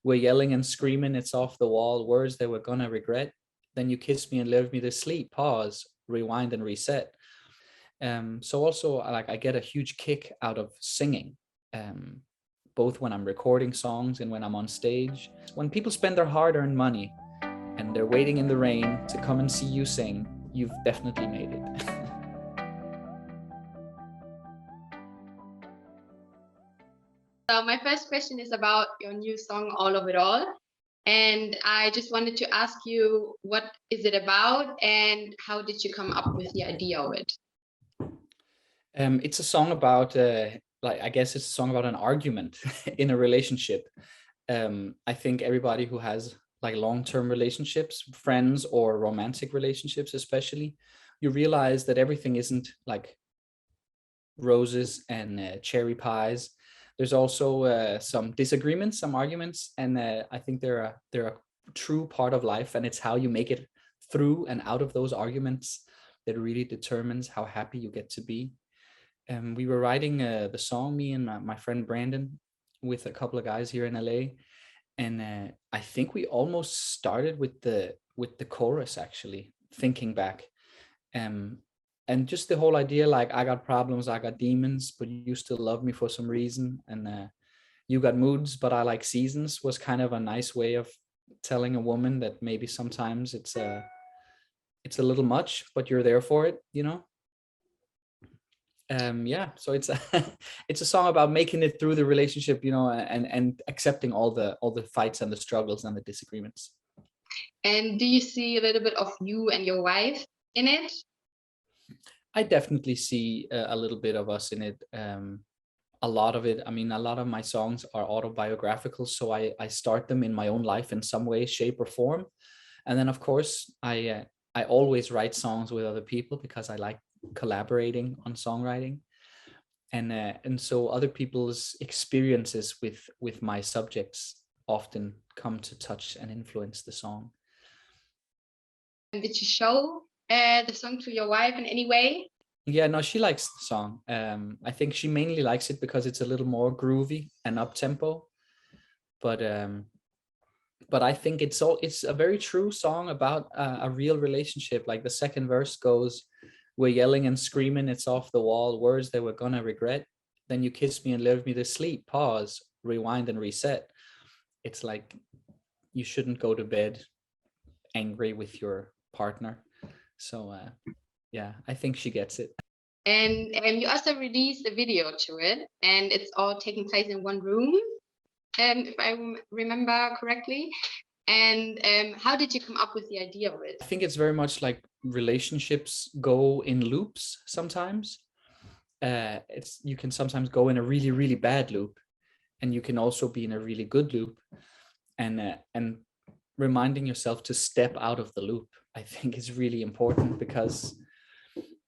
we're yelling and screaming, it's off the wall, words that we're gonna regret. Then you kiss me and leave me to sleep, pause, rewind and reset. So also like I get a huge kick out of singing, both when I'm recording songs and when I'm on stage. When people spend their hard-earned money and they're waiting in the rain to come and see you sing, you've definitely made it. So my first question is about your new song, All of It All. And I just wanted to ask you, what is it about and how did you come up with the idea of it? It's a song about, I guess it's a song about an argument in a relationship. I think everybody who has like long-term relationships, friends or romantic relationships especially, you realize that everything isn't like roses and cherry pies. There's also some disagreements, some arguments, and I think they're a true part of life, and it's how you make it through and out of those arguments that really determines how happy you get to be. We were writing the song, me and my friend Brandon, with a couple of guys here in LA, and I think we almost started with the chorus, actually, thinking back. And just the whole idea, like, I got problems, I got demons, but you still love me for some reason, and you got moods, but I like seasons, was kind of a nice way of telling a woman that maybe sometimes it's a little much, but you're there for it, you know. Yeah, so it's a it's a song about making it through the relationship, you know, and accepting all the fights and the struggles and the disagreements. And do you see a little bit of you and your wife in it? I definitely see a little bit of us in it. A lot of it, I mean, a lot of my songs are autobiographical, so I start them in my own life in some way, shape or form. And then of course I always write songs with other people because I like collaborating on songwriting. And so other people's experiences with my subjects often come to touch and influence the song. And did you show the song to your wife in any way? Yeah, no, she likes the song. I think she mainly likes it because it's a little more groovy and up tempo. But I think it's a very true song about a real relationship. Like the second verse goes, we're yelling and screaming, it's off the wall, words that we're gonna regret. Then you kiss me and leave me to sleep, pause, rewind and reset. It's like you shouldn't go to bed angry with your partner. So yeah, I think she gets it. And you also released a video to it, and it's all taking place in one room, if I remember correctly. And how did you come up with the idea of it? I think it's very much like relationships go in loops sometimes. You can sometimes go in a really, really bad loop, and you can also be in a really good loop. And reminding yourself to step out of the loop, I think, is really important, because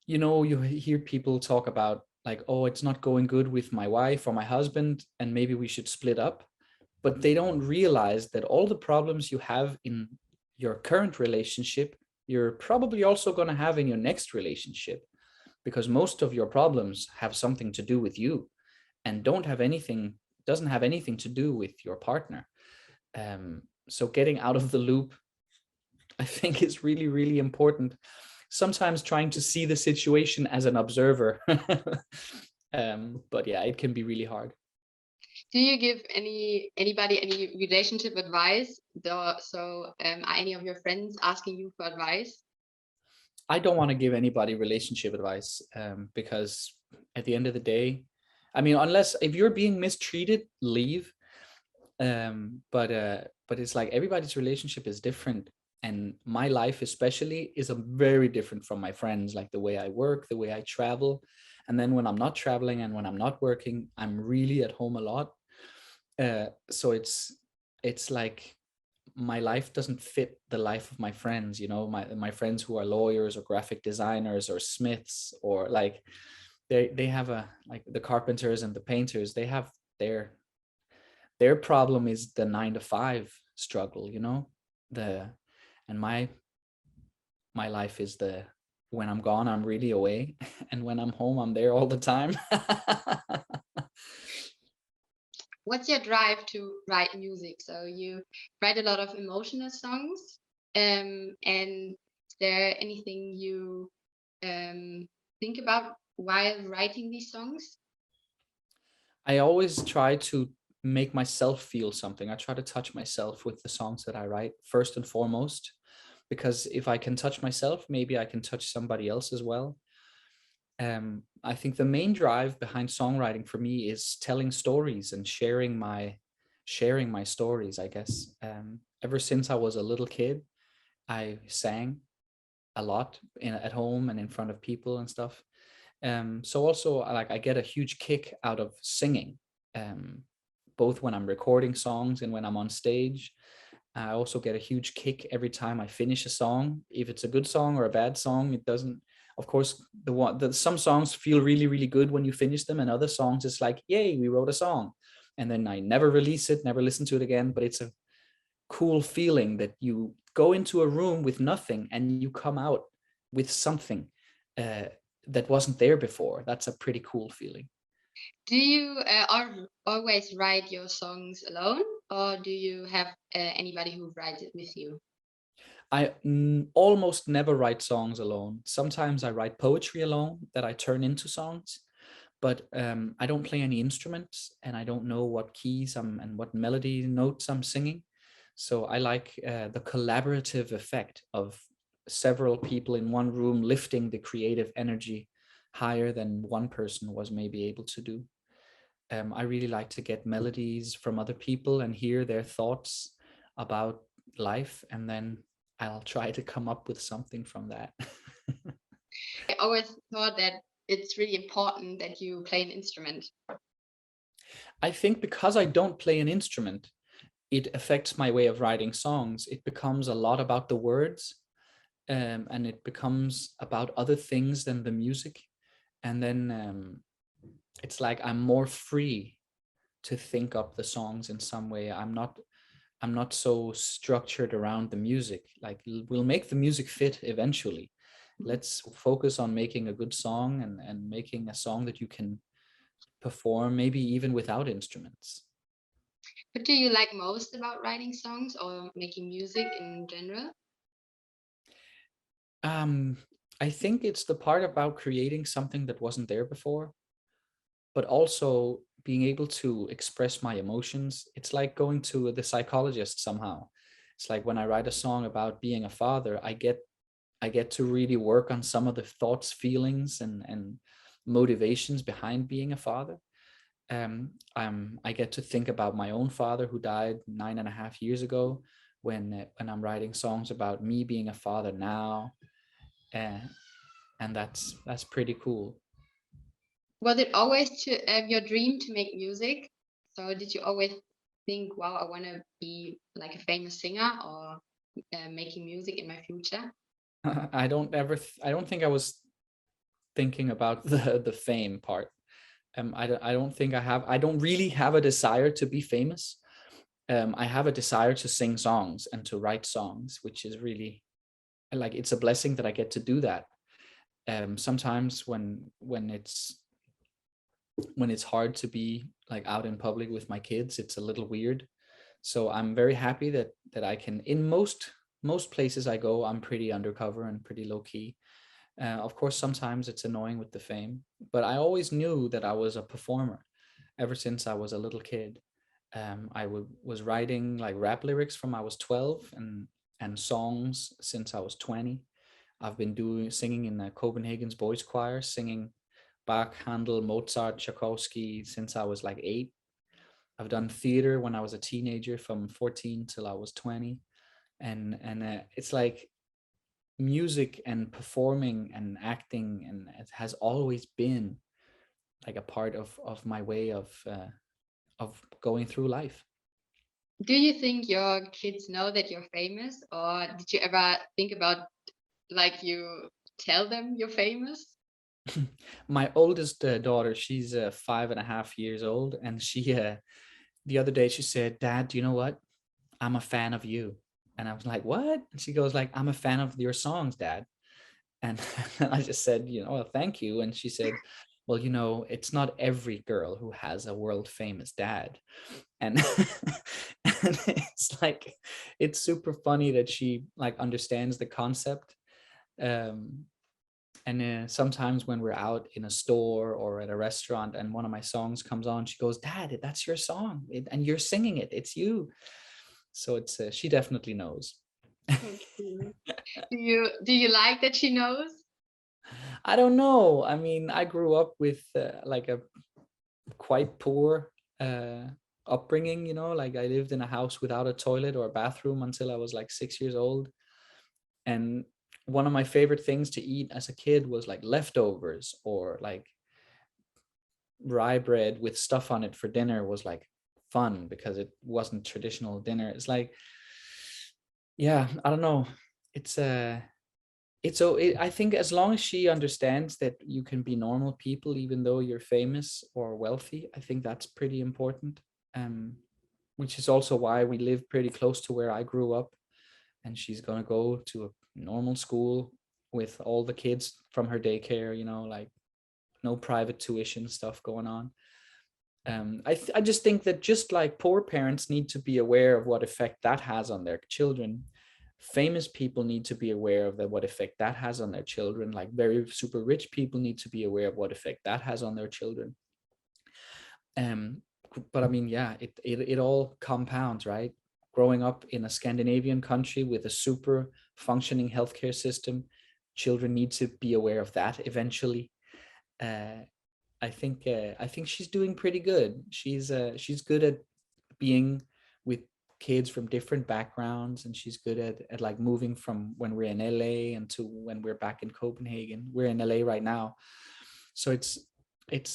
you know, you hear people talk about like, oh, it's not going good with my wife or my husband, and maybe we should split up. But they don't realize that all the problems you have in your current relationship, you're probably also going to have in your next relationship, because most of your problems have something to do with you and doesn't have anything to do with your partner. So getting out of the loop, I think, is really, really important. Sometimes trying to see the situation as an observer. But yeah, it can be really hard. Do you give anybody any relationship advice? Are any of your friends asking you for advice? I don't want to give anybody relationship advice, because at the end of the day, I mean, unless if you're being mistreated, leave. But it's like everybody's relationship is different, and my life especially is a very different from my friends. Like the way I work, the way I travel, and then when I'm not traveling and when I'm not working, I'm really at home a lot. So it's like my life doesn't fit the life of my friends, you know, my friends who are lawyers or graphic designers or smiths, or like they have a, like the carpenters and the painters, they have their problem is the 9 to 5 struggle, you know, and my life is when I'm gone, I'm really away, and when I'm home, I'm there all the time. what's your drive to write music? So you write a lot of emotional songs, and is there anything you think about while writing these songs? I always try to make myself feel something. I try to touch myself with the songs that I write first and foremost, because if I can touch myself, maybe I can touch somebody else as well. I think the main drive behind songwriting for me is telling stories and sharing my stories, I guess. Ever since I was a little kid, I sang a lot at home and in front of people and stuff. So also I get a huge kick out of singing, both when I'm recording songs and when I'm on stage. I also get a huge kick every time I finish a song. If it's a good song or a bad song, it doesn't. Of course, some songs feel really, really good when you finish them, and other songs it's like, yay, we wrote a song, and then I never release it, never listen to it again. But it's a cool feeling that you go into a room with nothing and you come out with something uh, that wasn't there before. That's a pretty cool feeling. Do you always write your songs alone, or do you have anybody who writes it with you? I almost never write songs alone. Sometimes I write poetry alone that I turn into songs, but I don't play any instruments and I don't know what keys and what melody notes I'm singing. So I like the collaborative effect of several people in one room lifting the creative energy higher than one person was maybe able to do. I really like to get melodies from other people and hear their thoughts about life, and then I'll try to come up with something from that. I always thought that it's really important that you play an instrument. I think because I don't play an instrument, it affects my way of writing songs. It becomes a lot about the words, and it becomes about other things than the music. And then it's like I'm more free to think up the songs in some way. I'm not so structured around the music. Like we'll make the music fit eventually. Let's focus on making a good song and making a song that you can perform, maybe even without instruments. What do you like most about writing songs or making music in general? Um, I think it's the part about creating something that wasn't there before, but also being able to express my emotions. It's like going to the psychologist somehow. It's like when I write a song about being a father, I get to really work on some of the thoughts, feelings, and motivations behind being a father. I get to think about my own father who died 9.5 years ago when I'm writing songs about me being a father now, uh, and that's pretty cool. Was it always your dream to make music? So did you always think, wow, I want to be like a famous singer or making music in my future? I don't think I was thinking about the fame part. I don't think I don't really have a desire to be famous. I have a desire to sing songs and to write songs, which is really like it's a blessing that I get to do that. Sometimes when it's hard to be like out in public with my kids, it's a little weird. So I'm very happy that I can, in most places I go, I'm pretty undercover and pretty low key. Of course, sometimes it's annoying with the fame, but I always knew that I was a performer ever since I was a little kid. Was writing like rap lyrics from I was 12 and songs since I was 20. I've been singing in Copenhagen's boys choir, singing Bach, Handel, Mozart, Tchaikovsky since I was like 8. I've done theater when I was a teenager from 14 till I was 20. And it's like music and performing and acting, and it has always been like a part of my way of going through life. Do you think your kids know that you're famous, or did you ever think about like you tell them you're famous? My oldest daughter, she's 5.5 years old, and she the other day she said, "Dad, do you know what? I'm a fan of you." And I was like, "What?" And she goes like, "I'm a fan of your songs, Dad." And I just said, "Well, thank you." And she said, well, it's not every girl who has a world famous dad. And, and it's super funny that she like understands the concept. And sometimes when we're out in a store or at a restaurant and one of my songs comes on, she goes, "Dad, that's your song, and you're singing it. It's you." So it's she definitely knows. Okay. Do you like that she knows? I don't know. I mean, I grew up with like a quite poor upbringing. Like I lived in a house without a toilet or a bathroom until I was like 6 years old. And one of my favorite things to eat as a kid was like leftovers, or like rye bread with stuff on it for dinner was like fun because it wasn't traditional dinner. It's like, yeah, I don't know. I think as long as she understands that you can be normal people even though you're famous or wealthy, I think that's pretty important. Which is also why we live pretty close to where I grew up, and she's gonna go to a normal school with all the kids from her daycare, like no private tuition stuff going on. I just think that just like poor parents need to be aware of what effect that has on their children, famous people need to be aware of what effect that has on their children. Like very super rich people need to be aware of what effect that has on their children. But I mean, yeah, it all compounds, right? Growing up in a Scandinavian country with a super functioning healthcare system, children need to be aware of that eventually. I think she's doing pretty good. She's good at being with kids from different backgrounds, and she's good at like moving from when we're in LA and to when we're back in Copenhagen. We're in LA right now, so it's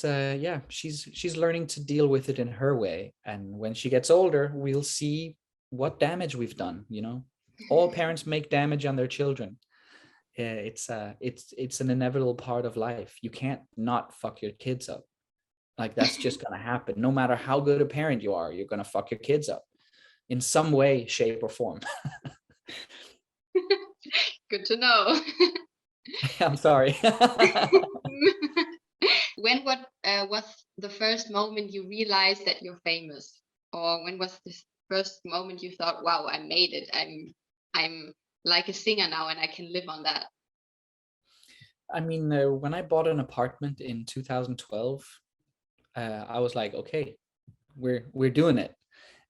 yeah, she's learning to deal with it in her way, and when she gets older we'll see what damage we've done. All parents make damage on their children. It's an inevitable part of life. You can't not fuck your kids up. Like that's just gonna happen. No matter how good a parent you are, you're gonna fuck your kids up in some way, shape, or form. Good to know. I'm sorry. When was the first moment you realized that you're famous, or when was this first moment you thought, "Wow, I made it. I'm like a singer now, and I can live on that." I mean, when I bought an apartment in 2012, I was like, okay, we're doing it.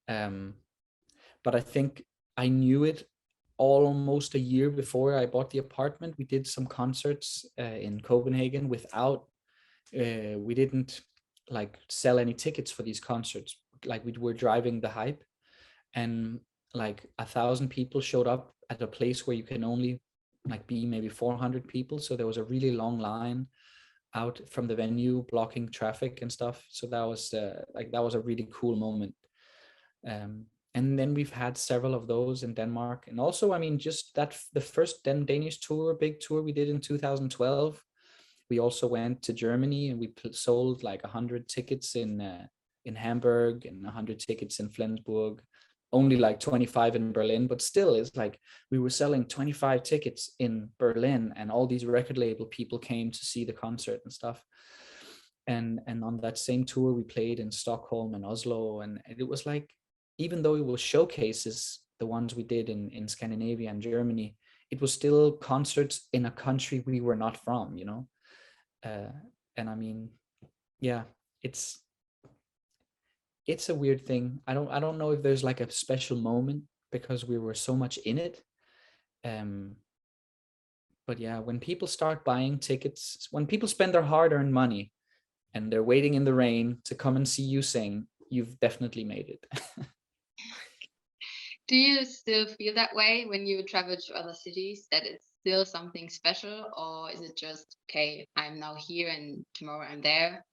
Um, but I think I knew it almost a year before I bought the apartment. We did some concerts in Copenhagen without we didn't like sell any tickets for these concerts. Like we were driving the hype, and like 1,000 people showed up at a place where you can only like be maybe 400 people. So there was a really long line out from the venue blocking traffic and stuff. So that was a really cool moment. And then we've had several of those in Denmark. And also, I mean, just that the first Danish tour, big tour we did in 2012. We also went to Germany, and we sold like 100 tickets in Hamburg and 100 tickets in Flensburg. Only like 25 in Berlin, but still, it's like we were selling 25 tickets in Berlin, and all these record label people came to see the concert and stuff. And on that same tour, we played in Stockholm and Oslo, and it was like, even though it was showcases, the ones we did in Scandinavia and Germany, it was still concerts in a country we were not from, uh, and I mean, yeah, it's a weird thing. I don't know if there's like a special moment because we were so much in it. Um, but yeah, when people start buying tickets, when people spend their hard-earned money and they're waiting in the rain to come and see you sing, you've definitely made it. Do you still feel that way when you travel to other cities, that it's still something special, or is it just, okay, I'm now here and tomorrow I'm there?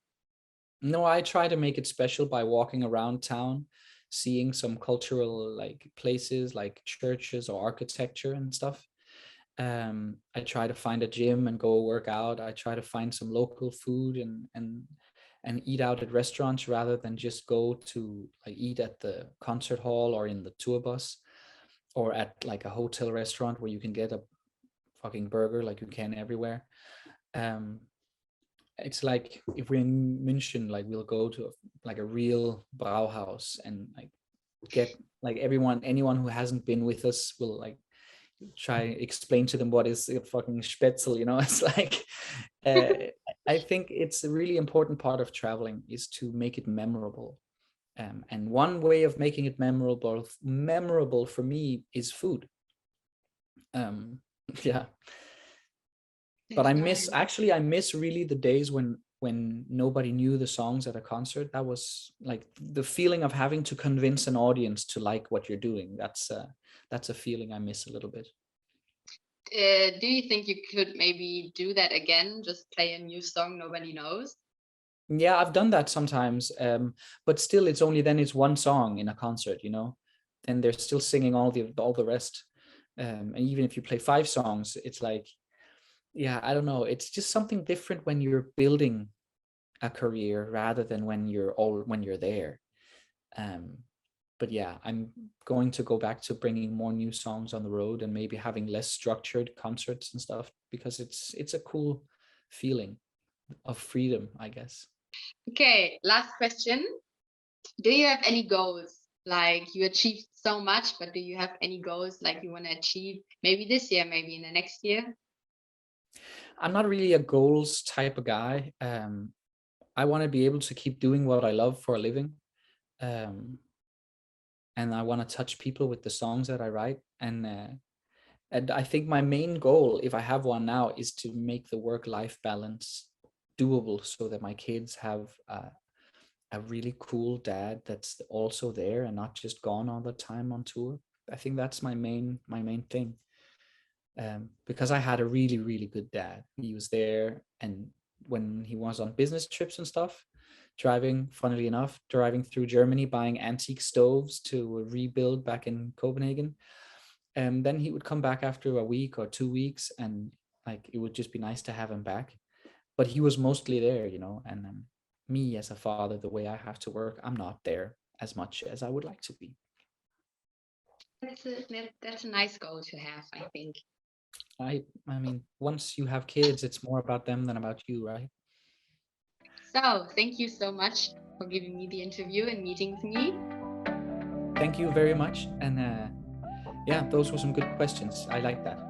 No, I try to make it special by walking around town, seeing some cultural like places like churches or architecture and stuff. I try to find a gym and go work out. I try to find some local food and eat out at restaurants rather than just go to like eat at the concert hall or in the tour bus or at like a hotel restaurant where you can get a fucking burger like you can everywhere. Um, it's like if we're in München, like we'll go to like a real Brauhaus and like get like anyone who hasn't been with us will like try explain to them what is a fucking Spätzle, you know. It's like I think it's a really important part of traveling is to make it memorable. And one way of making it memorable for me is food. Yeah. But I miss really the days when nobody knew the songs at a concert. That was like the feeling of having to convince an audience to like what you're doing. That's a feeling I miss a little bit. Do you think you could maybe do that again? Just play a new song nobody knows? Yeah, I've done that sometimes. But still, it's one song in a concert, you know, and they're still singing all the rest. And even if you play 5 songs, it's like, yeah, I don't know. It's just something different when you're building a career rather than when you're there. But yeah, I'm going to go back to bringing more new songs on the road and maybe having less structured concerts and stuff, because it's a cool feeling of freedom, I guess. Okay, last question. Do you have any goals? Like you achieved so much, but do you have any goals like you want to achieve maybe this year, maybe in the next year? I'm not really a goals type of guy. I want to be able to keep doing what I love for a living. And I want to touch people with the songs that I write. And I think my main goal, if I have one now, is to make the work-life balance doable so that my kids have a really cool dad that's also there and not just gone all the time on tour. I think that's my main thing. Because I had a really, really good dad. He was there, and when he was on business trips and stuff, funnily enough, driving through Germany, buying antique stoves to rebuild back in Copenhagen. And then he would come back after a week or 2 weeks, and like it would just be nice to have him back. But he was mostly there, you know, and me as a father, the way I have to work, I'm not there as much as I would like to be. That's a nice goal to have, I think. I mean, once you have kids, it's more about them than about you, right? So thank you so much for giving me the interview and meeting with me. Thank you very much. And yeah, those were some good questions. I like that.